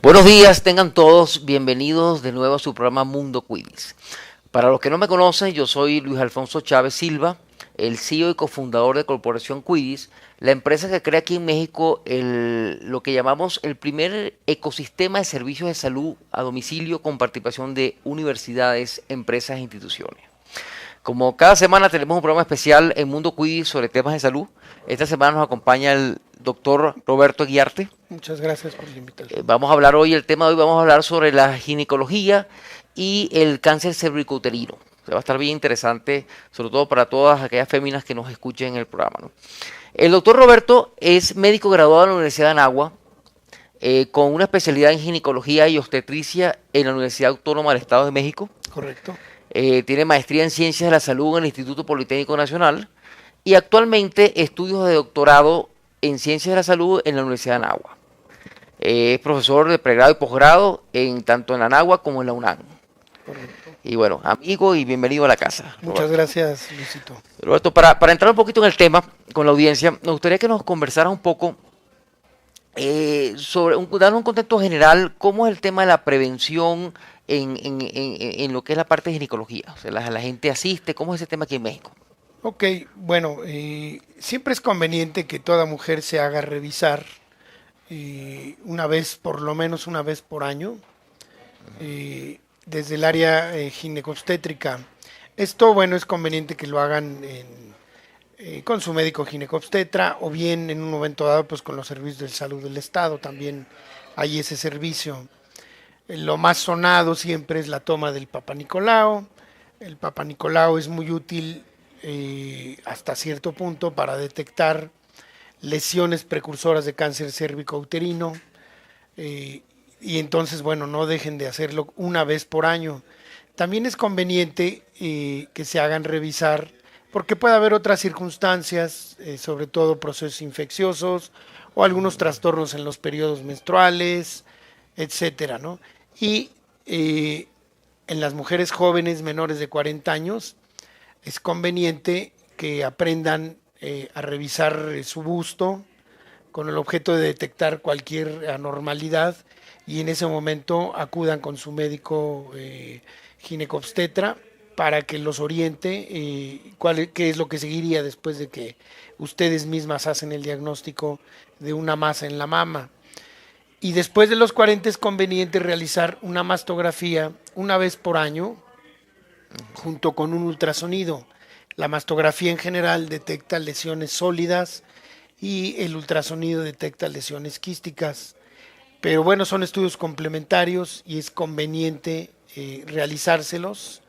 Buenos días, tengan todos bienvenidos de nuevo a su programa Mundo Quidditch. Para los que no me conocen, yo soy Luis Alfonso Chávez Silva, el CEO y cofundador de Corporación Quidditch, la empresa que crea aquí en México lo que llamamos el primer ecosistema de servicios de salud a domicilio con participación de universidades, empresas e instituciones. Como cada semana tenemos un programa especial en Mundo Quidditch sobre temas de salud. Esta semana nos acompaña el doctor Roberto Aguiarte. Muchas gracias por la invitación. Vamos a hablar hoy, el tema de hoy vamos a hablar sobre la ginecología y el cáncer cervicouterino. Va a estar bien interesante, sobre todo para todas aquellas féminas que nos escuchen en el programa, ¿no? El doctor Roberto es médico graduado de la Universidad de Anáhuac, con una especialidad en ginecología y obstetricia en la Universidad Autónoma del Estado de México. Correcto. Tiene maestría en Ciencias de la Salud en el Instituto Politécnico Nacional y actualmente estudios de doctorado en Ciencias de la Salud en la Universidad de Anáhuac. Es profesor de pregrado y posgrado tanto en la Anáhuac como en la UNAM. Correcto. Y bueno, amigo y bienvenido a la casa. Muchas gracias, Luisito. Roberto, para entrar un poquito en el tema con la audiencia, me gustaría que nos conversaras un poco dar un contexto general, cómo es el tema de la prevención en lo que es la parte de ginecología. O sea, la gente asiste, ¿cómo es ese tema aquí en México? Ok, bueno, siempre es conveniente que toda mujer se haga revisar una vez, por lo menos una vez por año, desde el área ginecobstétrica. Esto, bueno, es conveniente que lo hagan con su médico ginecobstetra o bien en un momento dado, pues con los servicios de salud del Estado, también hay ese servicio. Lo más sonado siempre es la toma del Papa Nicolau. El Papa Nicolau es muy útil hasta cierto punto para detectar lesiones precursoras de cáncer cérvico-uterino, y entonces, bueno, no dejen de hacerlo una vez por año. También es conveniente que se hagan revisar porque puede haber otras circunstancias, sobre todo procesos infecciosos o algunos trastornos en los periodos menstruales, etcétera, ¿no? Y en las mujeres jóvenes menores de 40 años es conveniente que aprendan a revisar su busto con el objeto de detectar cualquier anormalidad y en ese momento acudan con su médico ginecobstetra para que los oriente qué es lo que seguiría después de que ustedes mismas hacen el diagnóstico de una masa en la mama. Y después de los 40 es conveniente realizar una mastografía una vez por año junto con un ultrasonido. La mastografía en general detecta lesiones sólidas y el ultrasonido detecta lesiones quísticas. Pero bueno, son estudios complementarios y es conveniente realizárselos.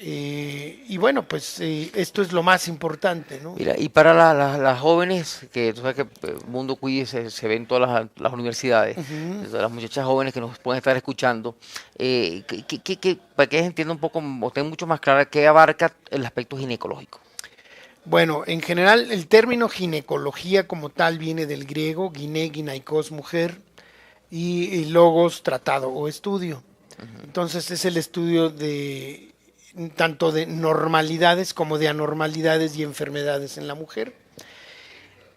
Y bueno, pues esto es lo más importante, ¿no? Mira, y para las jóvenes, que tú sabes que el Mundo Quidditch se ve en todas las universidades, las muchachas jóvenes que nos pueden estar escuchando, para que ellas entiendan un poco, o estén mucho más clara, qué abarca el aspecto ginecológico. Bueno, en general el término ginecología como tal viene del griego, gine, ginaikos, mujer, y logos, tratado o estudio. Entonces es el estudio de tanto de normalidades como de anormalidades y enfermedades en la mujer.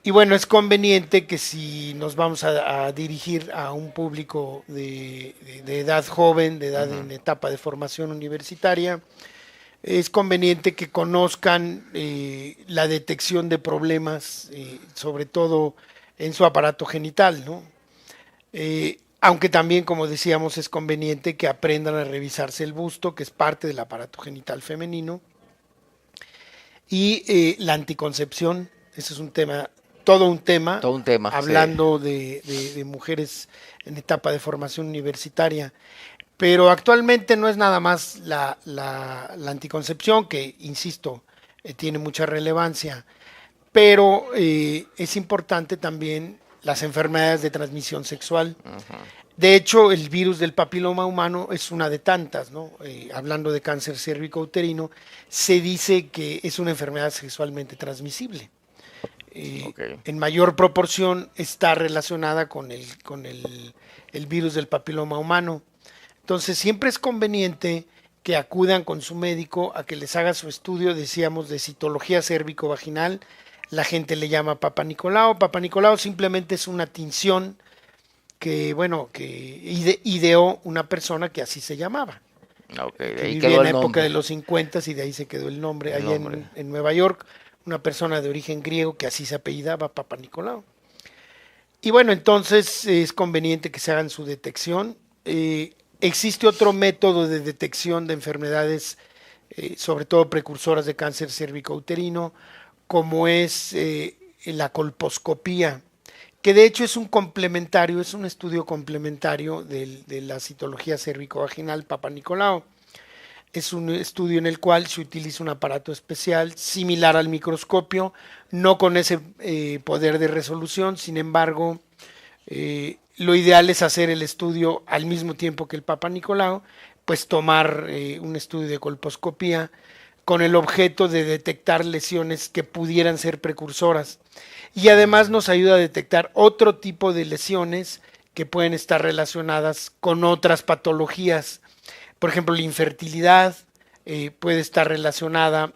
Y bueno, es conveniente que si nos vamos a dirigir a un público de edad joven, de edad en etapa de formación universitaria, es conveniente que conozcan la detección de problemas, sobre todo en su aparato genital, ¿no? Aunque también, como decíamos, es conveniente que aprendan a revisarse el busto, que es parte del aparato genital femenino, y la anticoncepción. Ese es un tema, Todo un tema, hablando de mujeres en etapa de formación universitaria. Pero actualmente no es nada más la anticoncepción, que, insisto, tiene mucha relevancia, pero es importante también las enfermedades de transmisión sexual. De hecho, el virus del papiloma humano es una de tantas, ¿no? Hablando de cáncer cérvico-uterino, se dice que es una enfermedad sexualmente transmisible. Okay. En mayor proporción está relacionada con el virus del papiloma humano. Entonces, siempre es conveniente que acudan con su médico a que les haga su estudio, decíamos, de citología cérvico-vaginal. La gente le llama Papa Nicolau. Papa Nicolau simplemente es una tinción que bueno, que ideó una persona que así se llamaba, Ok, de que ahí vivía quedó en la el época de nombre. los 50 y de ahí se quedó el nombre, El allá nombre. en Nueva York, una persona de origen griego que así se apellidaba, Papa Nicolau. Y bueno, entonces es conveniente que se hagan su detección. Existe otro método de detección de enfermedades, sobre todo precursoras de cáncer cérvico-uterino, como es la colposcopía, que de hecho es un complementario, es un estudio complementario de la citología cérvico-vaginal Papa Nicolau. Es un estudio en el cual se utiliza un aparato especial similar al microscopio, no con ese poder de resolución, sin embargo, lo ideal es hacer el estudio al mismo tiempo que el Papa Nicolau, pues tomar un estudio de colposcopía con el objeto de detectar lesiones que pudieran ser precursoras. Y además nos ayuda a detectar otro tipo de lesiones que pueden estar relacionadas con otras patologías. Por ejemplo, la infertilidad puede estar relacionada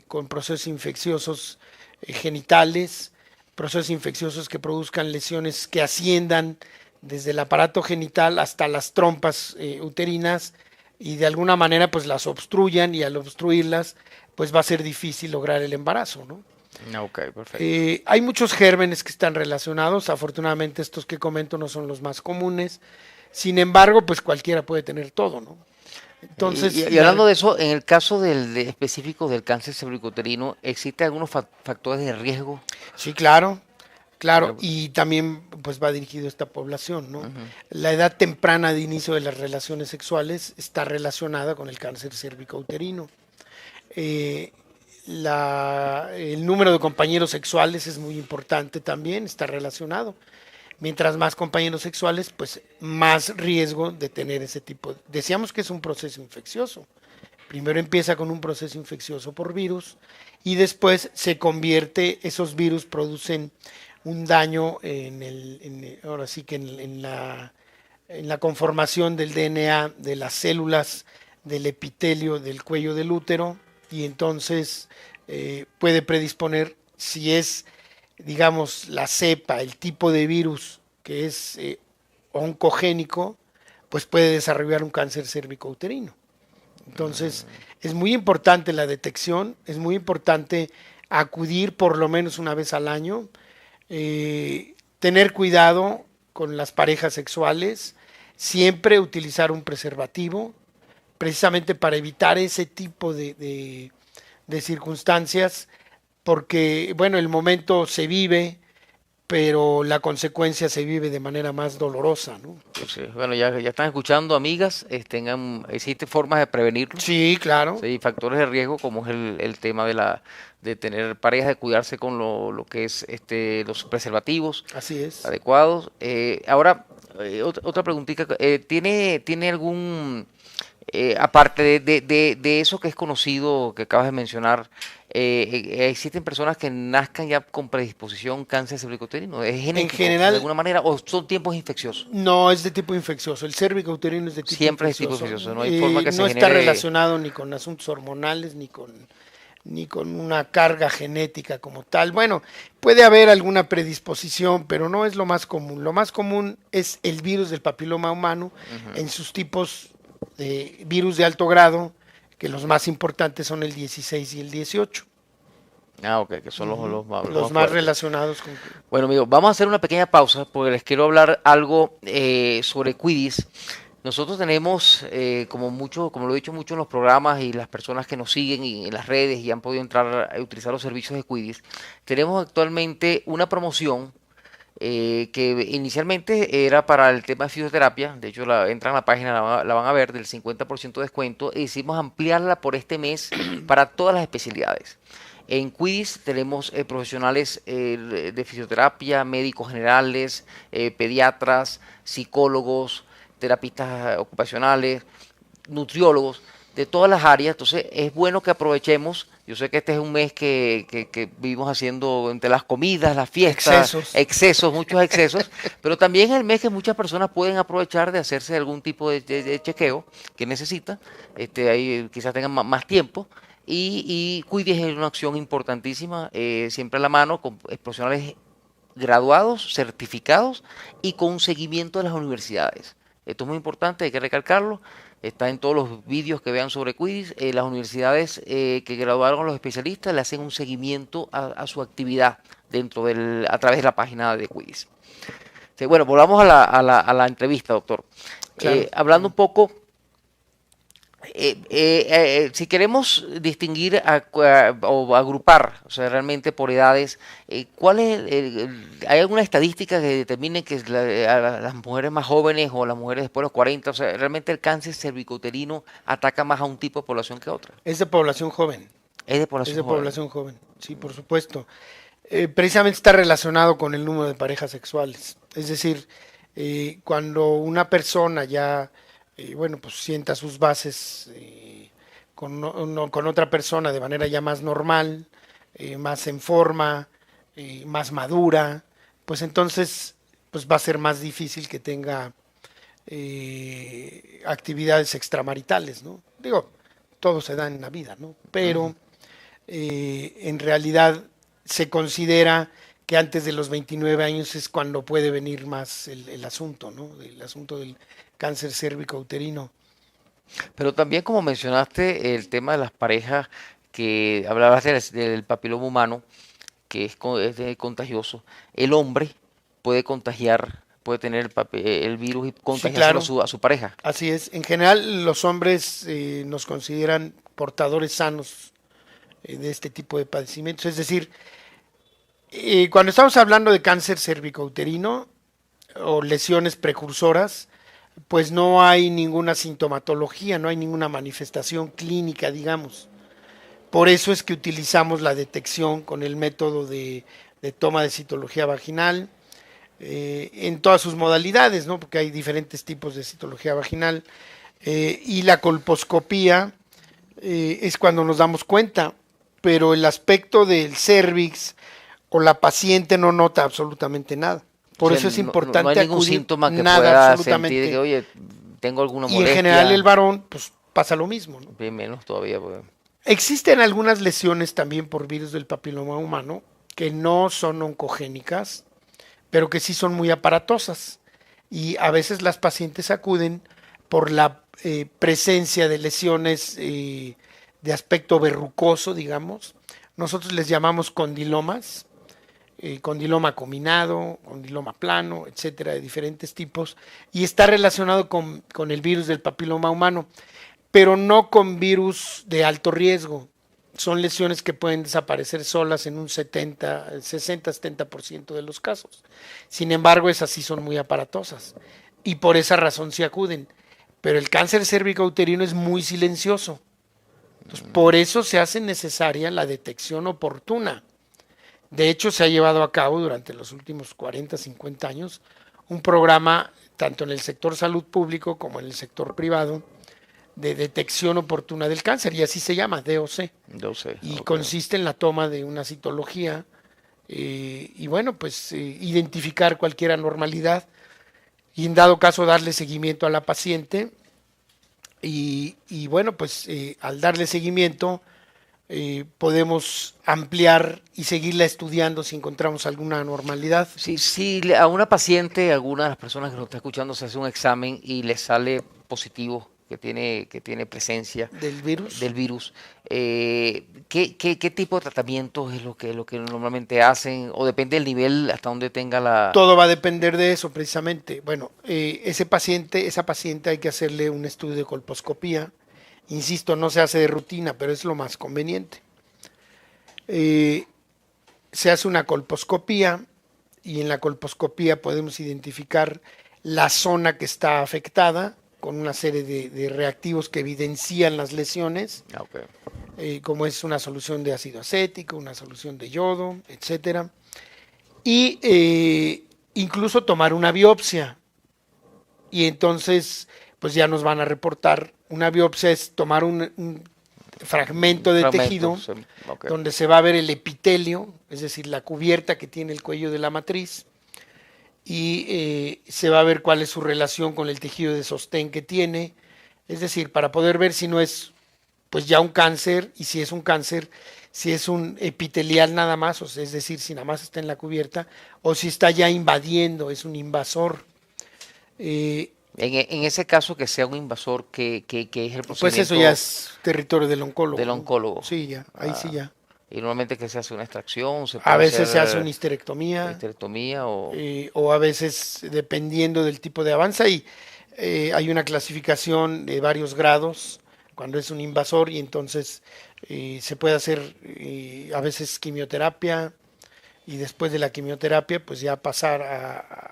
con procesos infecciosos genitales, procesos infecciosos que produzcan lesiones que asciendan desde el aparato genital hasta las trompas uterinas y de alguna manera pues las obstruyan, y al obstruirlas pues va a ser difícil lograr el embarazo, ¿no? Ok, perfecto. Hay muchos gérmenes que están relacionados, afortunadamente estos que comento no son los más comunes, sin embargo pues cualquiera puede tener todo, ¿no? Y, Entonces, y hablando de eso, en el caso específico del cáncer cervicuterino, ¿existen algunos factores de riesgo? sí, claro, claro, Ujú. y también pues va dirigido a esta población, ¿no? La edad temprana de inicio de las relaciones sexuales está relacionada con el cáncer cérvico-uterino. Eh, el número de compañeros sexuales es muy importante también, está relacionado. Mientras más compañeros sexuales, pues más riesgo de tener ese tipo. Decíamos que es un proceso infeccioso. Primero empieza con un proceso infeccioso por virus y después se convierte, esos virus producen un daño ahora sí que en la conformación del DNA de las células del epitelio del cuello del útero, y entonces puede predisponer, si es, digamos, la cepa, el tipo de virus que es oncogénico, pues puede desarrollar un cáncer cérvico-uterino. Entonces, es muy importante la detección, es muy importante acudir por lo menos una vez al año, tener cuidado con las parejas sexuales, siempre utilizar un preservativo, precisamente para evitar ese tipo de circunstancias, porque, bueno, el momento se vive, pero la consecuencia se vive de manera más dolorosa, ¿no? Sí, bueno, ya están escuchando, amigas, existen formas de prevenirlo. Sí, claro, Sí, factores de riesgo como es el tema de tener parejas, de cuidarse con lo que es los preservativos así es. adecuados. Ahora, otra preguntita, ¿tiene algún, aparte de eso que es conocido, que acabas de mencionar, existen personas que nazcan ya con predisposición cáncer cervicuterino? ¿Es En genético de general, alguna manera o son tiempos infecciosos? no es de tipo infeccioso. El cérvico uterino es de tipo Siempre es tipo infeccioso. infeccioso, no hay forma que se No está genere. relacionado ni con asuntos hormonales ni con una carga genética como tal. Bueno, puede haber alguna predisposición, pero no es lo más común. Lo más común es el virus del papiloma humano Ujú. en sus tipos de virus de alto grado, que los más importantes son el 16 y el 18. Ah, ok, que son Ujú. los Los más más fuertes. relacionados con... Bueno, amigos, vamos a hacer una pequeña pausa porque les quiero hablar algo sobre Quidditch. Nosotros tenemos, como lo he dicho mucho en los programas y las personas que nos siguen en las redes y han podido entrar a utilizar los servicios de Quidditch, tenemos actualmente una promoción que inicialmente era para el tema de fisioterapia. De hecho, entran a la página, la van a ver, del 50% de descuento, y decidimos ampliarla por este mes para todas las especialidades. En Quidditch tenemos profesionales de fisioterapia, médicos generales, pediatras, psicólogos, terapistas ocupacionales, nutriólogos de todas las áreas. Entonces es bueno que aprovechemos. Yo sé que este es un mes que vivimos haciendo entre las comidas, las fiestas, Excesos. excesos, muchos excesos, pero también es el mes que muchas personas pueden aprovechar de hacerse algún tipo de chequeo que necesitan. Ahí quizás tengan más tiempo. Y Quidditch es una acción importantísima, siempre a la mano, con profesionales graduados, certificados y con un seguimiento de las universidades. Esto es muy importante, hay que recalcarlo. Está en todos los vídeos que vean sobre Quidditch. Las universidades que graduaron a los especialistas le hacen un seguimiento a su actividad a través de la página de Quidditch. Sí, bueno, volvamos a la entrevista, doctor. Claro. Hablando un poco, si queremos distinguir o agrupar, o sea, realmente por edades, ¿cuál es ¿hay alguna estadística que determine que a las mujeres más jóvenes o las mujeres después de los 40, o sea, realmente el cáncer cervicouterino ataca más a un tipo de población que a otra? Es de población joven. Es de Es población de joven. población joven, sí, por supuesto. Precisamente está relacionado con el número de parejas sexuales. Es decir, cuando una persona ya, bueno, pues sienta sus bases con otra persona de manera ya más normal, más en forma, más madura, pues entonces pues va a ser más difícil que tenga actividades extramaritales, ¿no? Digo, todo se da en la vida, ¿no? Pero en realidad se considera que antes de los 29 años es cuando puede venir más el asunto, ¿no? El asunto del cáncer cérvico-uterino. Pero también como mencionaste el tema de las parejas, que hablabas del papiloma humano, que es contagioso, el hombre puede contagiar, puede tener el virus y Sí, contagiárselo a claro, su pareja. así es. En general, los hombres nos consideran portadores sanos de este tipo de padecimientos. Es decir, cuando estamos hablando de cáncer cérvico-uterino o lesiones precursoras, pues no hay ninguna sintomatología, no hay ninguna manifestación clínica, digamos. Por eso es que utilizamos la detección con el método de toma de citología vaginal en todas sus modalidades, ¿no? Porque hay diferentes tipos de citología vaginal. Y la colposcopía es cuando nos damos cuenta, pero el aspecto del cervix o la paciente no nota absolutamente nada. Por O sea, eso es no hay importante ningún acudir, síntoma que nada pueda absolutamente. sentir que, oye, tengo alguna Y en general el molestia, varón, pues pasa lo mismo, ¿no? bien menos todavía, pues. Existen algunas lesiones también por virus del papiloma humano que no son oncogénicas, pero que sí son muy aparatosas. Y a veces las pacientes acuden por la presencia de lesiones de aspecto verrucoso, digamos. Nosotros les llamamos condilomas, condiloma combinado, condiloma plano, etcétera, de diferentes tipos, y está relacionado con el virus del papiloma humano, pero no con virus de alto riesgo. Son lesiones que pueden desaparecer solas en un 70, 60-70% de los casos. Sin embargo, esas sí son muy aparatosas y por esa razón sí acuden. Pero el cáncer cérvico-uterino es muy silencioso. Entonces, por eso se hace necesaria la detección oportuna. De hecho, se ha llevado a cabo durante los últimos 40, 50 años un programa, tanto en el sector salud público como en el sector privado, de detección oportuna del cáncer, y así se llama, DOC. Yo sé, Y ok. consiste en la toma de una citología y bueno, pues identificar cualquier anormalidad y en dado caso darle seguimiento a la paciente y bueno, pues al darle seguimiento podemos ampliar y seguirla estudiando si encontramos alguna anormalidad Si a una paciente, alguna de las personas que nos está escuchando, se hace un examen y le sale positivo, que tiene presencia del virus. del virus, ¿qué tipo de tratamiento es lo que normalmente hacen? ¿O depende del nivel hasta donde tenga la... Todo va a depender de eso precisamente. Bueno, esa paciente hay que hacerle un estudio de colposcopía. Insisto, no se hace de rutina, pero es lo más conveniente. Eh, Se hace una colposcopía y en la colposcopía podemos identificar la zona que está afectada con una serie de reactivos que evidencian las lesiones, Ah, ok. como es una solución de ácido acético, una solución de yodo, etcétera. Y incluso tomar una biopsia. Y entonces, pues ya nos van a reportar. Una biopsia es tomar un fragmento de tejido Ok. donde se va a ver el epitelio, es decir, la cubierta que tiene el cuello de la matriz, y se va a ver cuál es su relación con el tejido de sostén que tiene, es decir, para poder ver si no es pues ya un cáncer, y si es un cáncer, si es un epitelial nada más, o sea, es decir, si nada más está en la cubierta, o si está ya invadiendo, es un invasor. Eh, En ese caso, que sea un invasor, que es el pues eso ya procedimiento es territorio del oncólogo, del ¿no? oncólogo. Sí, ya, ahí sí Ah, ya. y normalmente que se hace una extracción, se A puede veces se hace hacer una histerectomía, histerectomía o... o a veces, dependiendo del tipo de avance, hay una clasificación de varios grados cuando es un invasor y entonces se puede hacer a veces quimioterapia y después de la quimioterapia pues ya pasar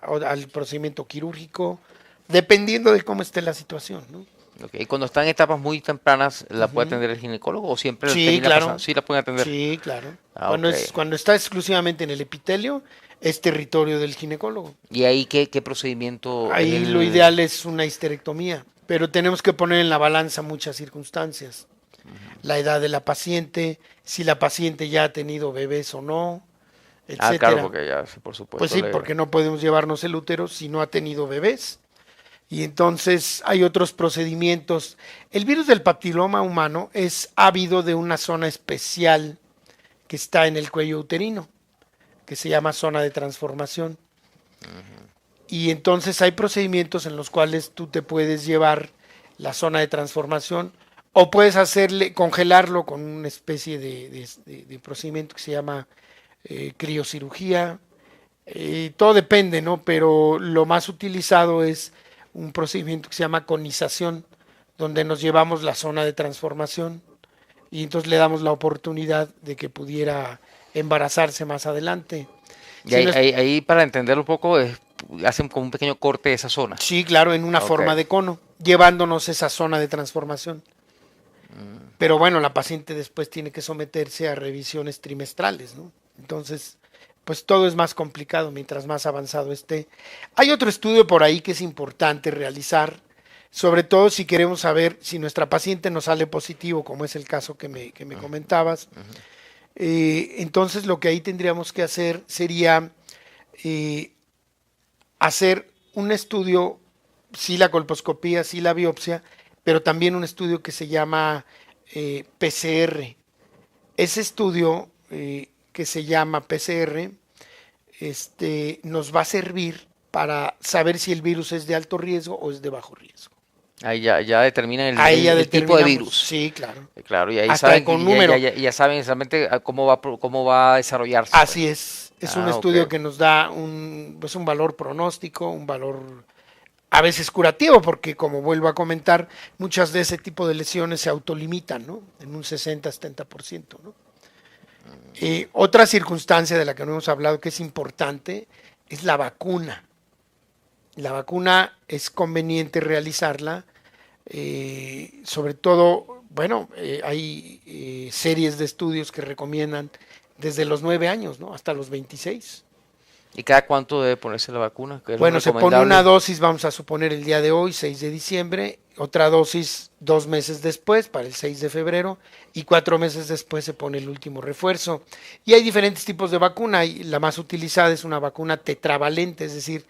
al procedimiento quirúrgico, dependiendo de cómo esté la situación, ¿no? Ok, y cuando está en etapas muy tempranas, ¿la puede Ujú. atender el ginecólogo o siempre Sí, termina pasando? claro. Sí, la pueden atender. Sí, claro. Ah, ok. Cuando está exclusivamente en el epitelio, es territorio del ginecólogo. ¿Y ahí qué procedimiento es Ahí lo el...? ideal es una histerectomía, pero tenemos que poner en la balanza muchas circunstancias. La edad de la paciente, si la paciente ya ha tenido bebés o no, Ah, claro, etcétera. porque ya, sí, por Pues supuesto, sí, le... porque no podemos llevarnos el útero si no ha tenido bebés. Y entonces hay otros procedimientos. El virus del papiloma humano es ávido de una zona especial que está en el cuello uterino, que se llama zona de transformación. Y entonces hay procedimientos en los cuales tú te puedes llevar la zona de transformación o puedes hacerle, congelarlo con una especie de procedimiento que se llama criocirugía. Todo depende, ¿no? Pero lo más utilizado es un procedimiento que se llama conización, donde nos llevamos la zona de transformación y entonces le damos la oportunidad de que pudiera embarazarse más adelante. Y Si no es, ahí, para entenderlo un poco, hacen como un pequeño corte de esa zona. sí, claro, en una Ah, ok. forma de cono, llevándonos esa zona de transformación. Pero bueno, la paciente después tiene que someterse a revisiones trimestrales, ¿no? Entonces, pues todo es más complicado mientras más avanzado esté. Hay otro estudio por ahí que es importante realizar, sobre todo si queremos saber si nuestra paciente nos sale positivo, como es el caso que me comentabas. Entonces lo que ahí tendríamos que hacer sería eh, hacer un estudio, sí la colposcopía, sí la biopsia, pero también un estudio que se llama PCR. Ese estudio que se llama PCR nos va a servir para saber si el virus es de alto riesgo o es de bajo riesgo. Ahí ya determinan Ahí ya el tipo de determinamos, virus. sí, claro. Claro, y ahí Hasta saben con que número. ya saben exactamente cómo va a desarrollarse, pues. Así es. Es un Ah, ok. estudio que nos da pues un valor pronóstico, un valor a veces curativo, porque como vuelvo a comentar, muchas de ese tipo de lesiones se autolimitan, ¿no? En un 60-70%, ¿no? Otra circunstancia de la que no hemos hablado que es importante es la vacuna. La vacuna es conveniente realizarla, sobre todo, bueno, hay series de estudios que recomiendan desde los 9 años, ¿no? Hasta los 26. ¿Y cada cuánto debe ponerse la vacuna? ¿Qué es lo Bueno, se pone una recomendable? dosis, vamos a suponer el día de hoy, 6 de diciembre, otra dosis 2 meses después, para el 6 de febrero, y 4 meses después se pone el último refuerzo. Y hay diferentes tipos de vacuna, y la más utilizada es una vacuna tetravalente, es decir,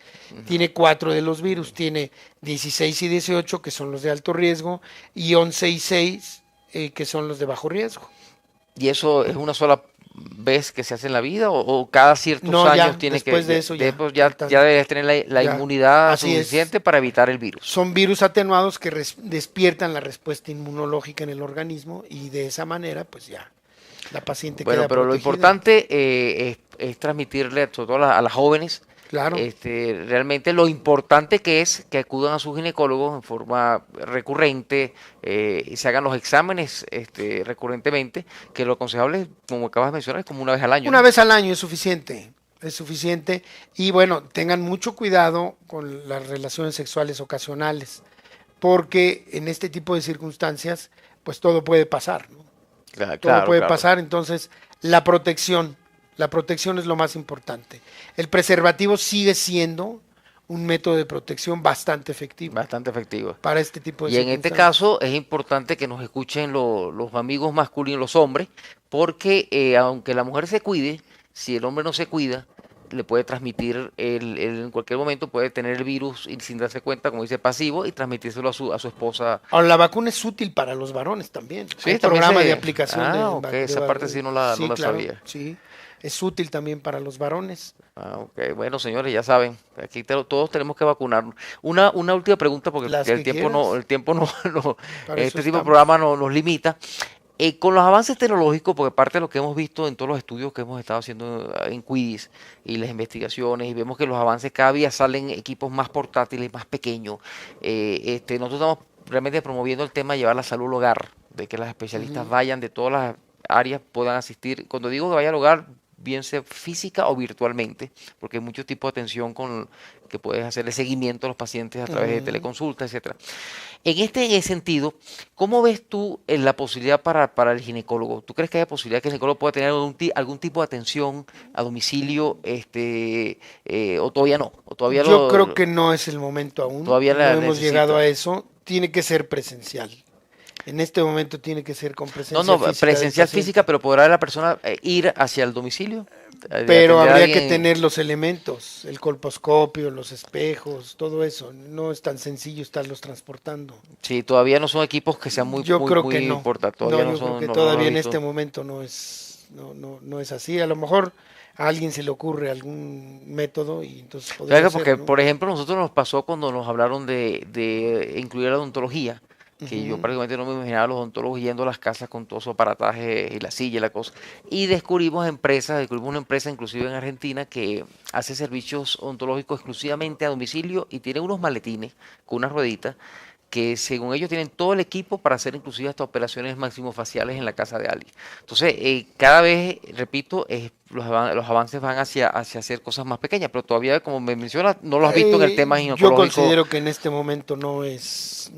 tiene 4 de los virus, tiene 16 y 18, que son los de alto riesgo, y 11 y 6, que son los de bajo riesgo. ¿Y eso es una sola vez que se hace en la vida o cada ciertos No, años ya, tiene que, después de eso ya, después faltan, ya debes tener la ya, inmunidad así es. suficiente para evitar el virus? Son virus atenuados que despiertan la respuesta inmunológica en el organismo y de esa manera, pues ya, la paciente Bueno, queda pero lo protegida. importante es transmitirle, sobre todo a las jóvenes, Claro, realmente lo importante que es que acudan a su ginecólogo en forma recurrente y se hagan los exámenes recurrentemente, que lo aconsejable, como acabas de mencionar, es como una vez al año, una ¿no? vez al año es suficiente. Es suficiente. Y bueno, tengan mucho cuidado con las relaciones sexuales ocasionales, porque en este tipo de circunstancias, pues todo puede pasar, ¿no? Todo Claro, puede claro. pasar, entonces la protección es lo más importante. El preservativo sigue siendo un método de protección bastante efectivo Bastante efectivo. para este tipo de Y en este circunstancias. caso es importante que nos escuchen los amigos masculinos, los hombres, porque aunque la mujer se cuide, si el hombre no se cuida, le puede transmitir, en cualquier momento puede tener el virus y sin darse cuenta, como dice, pasivo, y transmitírselo a su esposa. Ahora, la vacuna es útil para los varones también. Sí, Hay también programa de aplicación ok, esa parte sí no sí, la claro, sabía. sí. Es útil también para los varones. Ok, bueno, señores, ya saben, aquí todos tenemos que vacunarnos. Una última pregunta, porque Las que quieras. el tiempo no, Para eso este tipo de estamos. programa nos limita. Con los avances tecnológicos, porque parte de lo que hemos visto en todos los estudios que hemos estado haciendo en Quidditch y las investigaciones, y vemos que los avances cada día salen equipos más portátiles, más pequeños. Nosotros estamos realmente promoviendo el tema de llevar la salud al hogar, de que las especialistas Ujú. vayan de todas las áreas, puedan asistir. Cuando digo que vaya al hogar, bien sea física o virtualmente, porque hay muchos tipos de atención con que puedes hacerle seguimiento a los pacientes a través de Ujú. teleconsulta, etcétera. En este sentido, ¿cómo ves tú la posibilidad para el ginecólogo? ¿Tú crees que hay posibilidad que el ginecólogo pueda tener algún tipo de atención a domicilio, o todavía no? ¿O todavía Yo creo que no es el momento aún, todavía no la hemos llegado necesita? a eso. Tiene que ser presencial. En este momento tiene que ser con No, presencia no, física del presencial física, paciente. pero podrá la persona ir hacia el domicilio, Pero atender a habría que alguien. tener los elementos, el colposcopio, los espejos, todo eso. No es tan sencillo estarlos transportando. Sí, todavía no son equipos que sean Yo creo que muy no. importantes, No, todavía no yo creo son, que no lo he todavía en este visto. momento no es así. A lo mejor a alguien se le ocurre algún método y entonces podría Claro, ser, porque, ¿no? por ejemplo, nosotros nos pasó cuando nos hablaron de incluir la odontología, que yo Ujú. prácticamente no me imaginaba a los odontólogos yendo a las casas con todo su aparataje y la silla y la cosa. Y descubrimos una empresa inclusive en Argentina que hace servicios odontológicos exclusivamente a domicilio y tiene unos maletines con unas rueditas que según ellos tienen todo el equipo para hacer inclusive hasta operaciones maxilofaciales en la casa de alguien. Entonces, cada vez, repito, los avances van hacia hacer cosas más pequeñas, pero todavía, como me mencionas, no lo has visto en el tema Yo ginecológico. considero que en este momento no es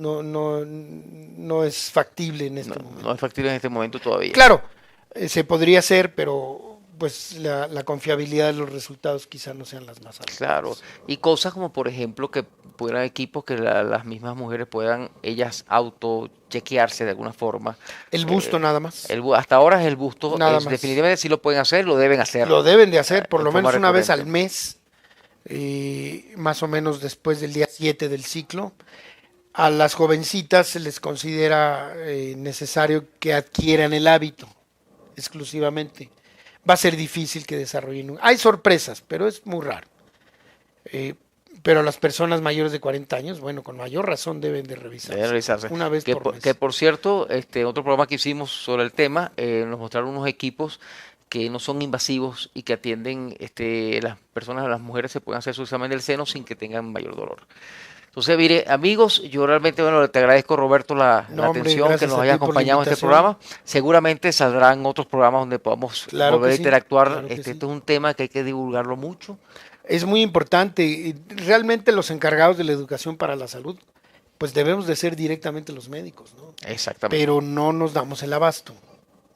factible en No, este no es momento. factible en este momento todavía. Claro, se podría hacer, pero pues la confiabilidad de los resultados quizá no sean las más Claro. adecuadas. Y cosas como, por ejemplo, que puedan equipos que las mismas mujeres puedan ellas auto chequearse de alguna forma. El busto Eh, nada más, hasta ahora es el busto, nada es más. definitivamente si lo pueden hacer, lo deben hacer Lo deben de hacer por en lo forma menos una vez recurrente. al mes, más o menos después del día 7 del ciclo. A las jovencitas se les considera necesario que adquieran el hábito exclusivamente. Va a ser difícil que desarrollen. Hay sorpresas, pero es muy raro. Eh, pero las personas mayores de 40 años, bueno, con mayor razón deben de Debe revisarse revisarse. una vez por Que mes. por cierto, otro programa que hicimos sobre el tema, nos mostraron unos equipos que no son invasivos y que atienden las personas, las mujeres se pueden hacer su examen del seno sin que tengan mayor dolor. Entonces, mire, amigos, yo realmente, bueno, te agradezco, Roberto, la No, hombre, atención, que gracias nos a hayas ti por la acompañado en este invitación. programa. Seguramente saldrán otros programas donde podamos Claro que volver a sí, interactuar. claro que Este sí. es un tema que hay que divulgarlo mucho. Es muy importante. Realmente los encargados de la educación para la salud, pues debemos de ser directamente los médicos, ¿no? Exactamente. Pero no nos damos el abasto.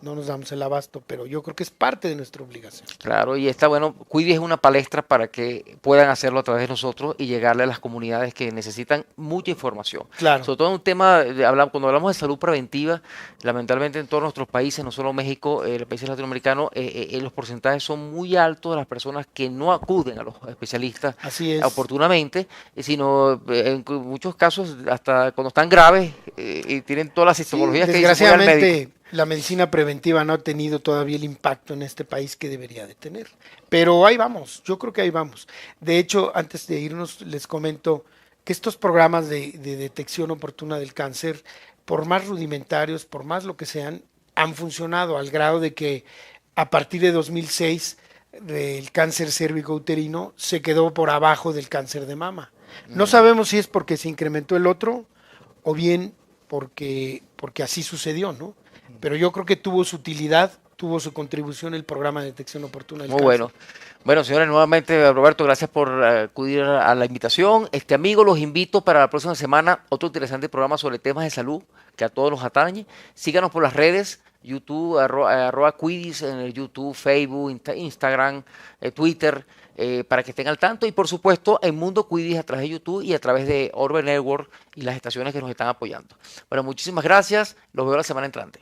No nos damos el abasto, pero yo creo que es parte de nuestra obligación. Claro, y está bueno, Quibi es una palestra para que puedan hacerlo a través de nosotros y llegarle a las comunidades que necesitan mucha información. Claro, Sobre todo en un tema, cuando hablamos de salud preventiva, lamentablemente en todos nuestros países, no solo México, los países latinoamericanos, los porcentajes son muy altos de las personas que no acuden a los especialistas así es. oportunamente, sino en muchos casos hasta cuando están graves y tienen todas las Sí, sintomologías que dicen voy al médico. desgraciadamente la medicina preventiva no ha tenido todavía el impacto en este país que debería de tener. Pero ahí vamos, yo creo que ahí vamos. De hecho, antes de irnos, les comento que estos programas de detección oportuna del cáncer, por más rudimentarios, por más lo que sean, han funcionado al grado de que a partir de 2006 el cáncer cérvico-uterino se quedó por abajo del cáncer de mama. No Mm. sabemos si es porque se incrementó el otro o bien porque así sucedió, ¿no? Pero yo creo que tuvo su utilidad, tuvo su contribución el programa de detección oportuna del Muy cáncer. bueno. Bueno, señores, nuevamente, Roberto, gracias por acudir a la invitación. Amigo, los invito para la próxima semana, otro interesante programa sobre temas de salud que a todos nos atañe. Síganos por las redes, YouTube, arroba Quidditch en el YouTube, Facebook, Instagram, Twitter, para que estén al tanto. Y por supuesto, en Mundo Quidditch a través de YouTube y a través de Orbe Network y las estaciones que nos están apoyando. Bueno, muchísimas gracias. Los veo la semana entrante.